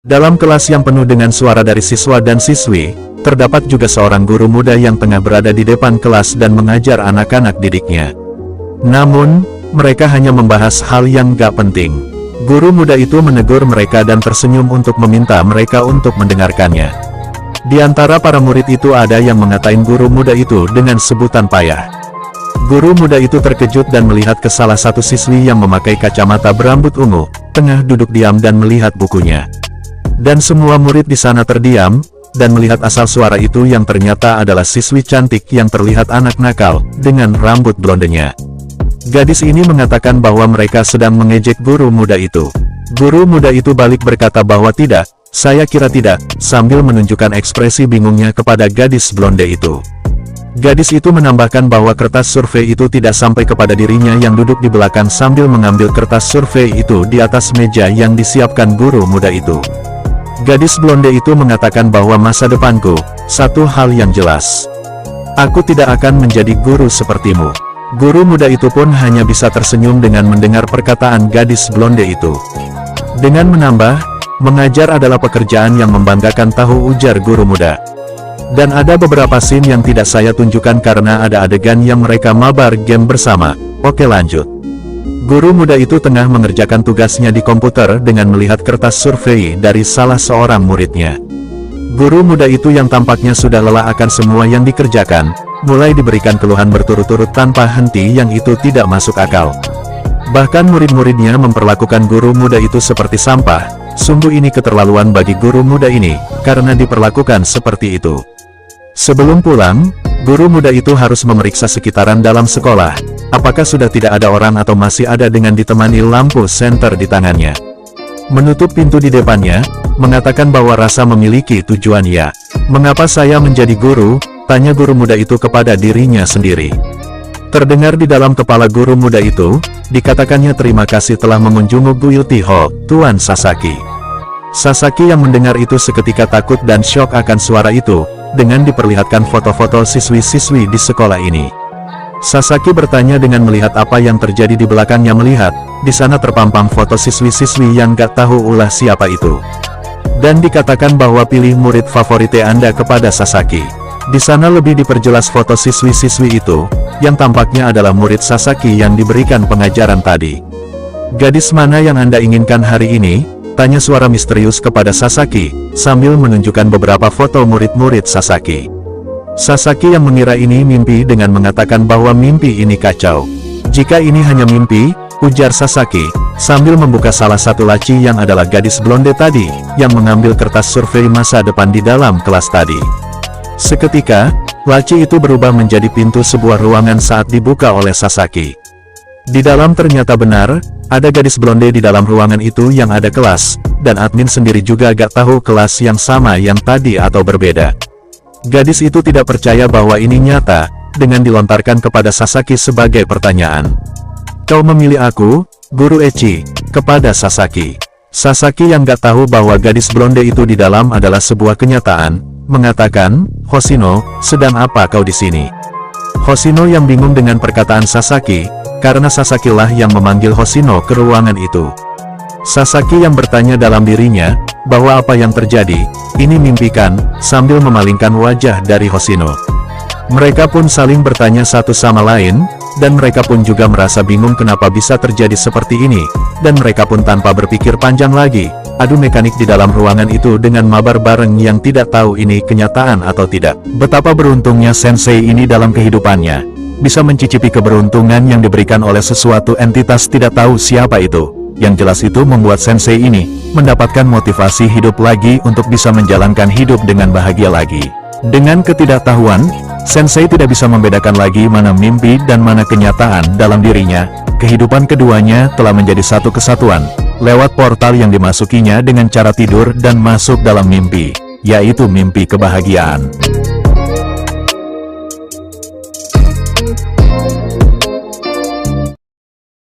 Dalam kelas yang penuh dengan suara dari siswa dan siswi, terdapat juga seorang guru muda yang tengah berada di depan kelas dan mengajar anak-anak didiknya. Namun, mereka hanya membahas hal yang gak penting. Guru muda itu menegur mereka dan tersenyum untuk meminta mereka untuk mendengarkannya. Di antara para murid itu ada yang mengatain guru muda itu dengan sebutan payah. Guru muda itu terkejut dan melihat ke salah satu siswi yang memakai kacamata berambut ungu, tengah duduk diam dan melihat bukunya. Dan semua murid di sana terdiam, dan melihat asal suara itu yang ternyata adalah siswi cantik yang terlihat anak nakal, dengan rambut blondenya. Gadis ini mengatakan bahwa mereka sedang mengejek guru muda itu. Guru muda itu balik berkata bahwa tidak, saya kira tidak, sambil menunjukkan ekspresi bingungnya kepada gadis blonde itu. Gadis itu menambahkan bahwa kertas survei itu tidak sampai kepada dirinya yang duduk di belakang sambil mengambil kertas survei itu di atas meja yang disiapkan guru muda itu. Gadis blonde itu mengatakan bahwa masa depanku, satu hal yang jelas. Aku tidak akan menjadi guru sepertimu. Guru muda itu pun hanya bisa tersenyum dengan mendengar perkataan gadis blonde itu. Dengan menambah, mengajar adalah pekerjaan yang membanggakan, tahu ujar guru muda. Dan ada beberapa scene yang tidak saya tunjukkan karena ada adegan yang mereka mabar game bersama. Oke, lanjut. Guru muda itu tengah mengerjakan tugasnya di komputer dengan melihat kertas survei dari salah seorang muridnya. Guru muda itu yang tampaknya sudah lelah akan semua yang dikerjakan, mulai diberikan keluhan berturut-turut tanpa henti yang itu tidak masuk akal. Bahkan murid-muridnya memperlakukan guru muda itu seperti sampah. Sungguh ini keterlaluan bagi guru muda ini, karena diperlakukan seperti itu. Sebelum pulang, guru muda itu harus memeriksa sekitaran dalam sekolah. Apakah sudah tidak ada orang atau masih ada dengan ditemani lampu senter di tangannya. Menutup pintu di depannya, mengatakan bahwa rasa memiliki tujuan ya. Mengapa saya menjadi guru? Tanya guru muda itu kepada dirinya sendiri. Terdengar di dalam kepala guru muda itu, dikatakannya terima kasih telah mengunjungi Guilty Hall, Tuan Sasaki. Sasaki yang mendengar itu seketika takut dan syok akan suara itu, dengan diperlihatkan foto-foto siswi-siswi di sekolah ini. Sasaki bertanya dengan melihat apa yang terjadi di belakangnya. Melihat, di sana terpampang foto siswi-siswi yang gak tahu ulah siapa itu. Dan dikatakan bahwa pilih murid favorit Anda kepada Sasaki. Di sana lebih diperjelas foto siswi-siswi itu, yang tampaknya adalah murid Sasaki yang diberikan pengajaran tadi. Gadis mana yang Anda inginkan hari ini? Tanya suara misterius kepada Sasaki, sambil menunjukkan beberapa foto murid-murid Sasaki. Sasaki yang mengira ini mimpi dengan mengatakan bahwa mimpi ini kacau. Jika ini hanya mimpi, ujar Sasaki, sambil membuka salah satu laci yang adalah gadis blonde tadi, yang mengambil kertas survei masa depan di dalam kelas tadi. Seketika, laci itu berubah menjadi pintu sebuah ruangan saat dibuka oleh Sasaki. Di dalam ternyata benar, ada gadis blonde di dalam ruangan itu yang ada kelas, dan admin sendiri juga gak tahu kelas yang sama yang tadi atau berbeda. Gadis itu tidak percaya bahwa ini nyata, dengan dilontarkan kepada Sasaki sebagai pertanyaan. Kau memilih aku, Guru Ecchi, kepada Sasaki. Sasaki yang gak tahu bahwa gadis blonde itu di dalam adalah sebuah kenyataan, mengatakan, Hoshino, sedang apa kau di sini? Hoshino yang bingung dengan perkataan Sasaki, karena Sasaki lah yang memanggil Hoshino ke ruangan itu. Sasaki yang bertanya dalam dirinya, bahwa apa yang terjadi, ini mimpi kan, sambil memalingkan wajah dari Hoshino. Mereka pun saling bertanya satu sama lain, dan mereka pun juga merasa bingung kenapa bisa terjadi seperti ini, dan mereka pun tanpa berpikir panjang lagi, adu mekanik di dalam ruangan itu dengan mabar bareng yang tidak tahu ini kenyataan atau tidak. Betapa beruntungnya sensei ini dalam kehidupannya, bisa mencicipi keberuntungan yang diberikan oleh sesuatu entitas tidak tahu siapa itu. Yang jelas itu membuat sensei ini mendapatkan motivasi hidup lagi untuk bisa menjalankan hidup dengan bahagia lagi. Dengan ketidaktahuan, sensei tidak bisa membedakan lagi mana mimpi dan mana kenyataan dalam dirinya. Kehidupan keduanya telah menjadi satu kesatuan, lewat portal yang dimasukinya dengan cara tidur dan masuk dalam mimpi, yaitu mimpi kebahagiaan.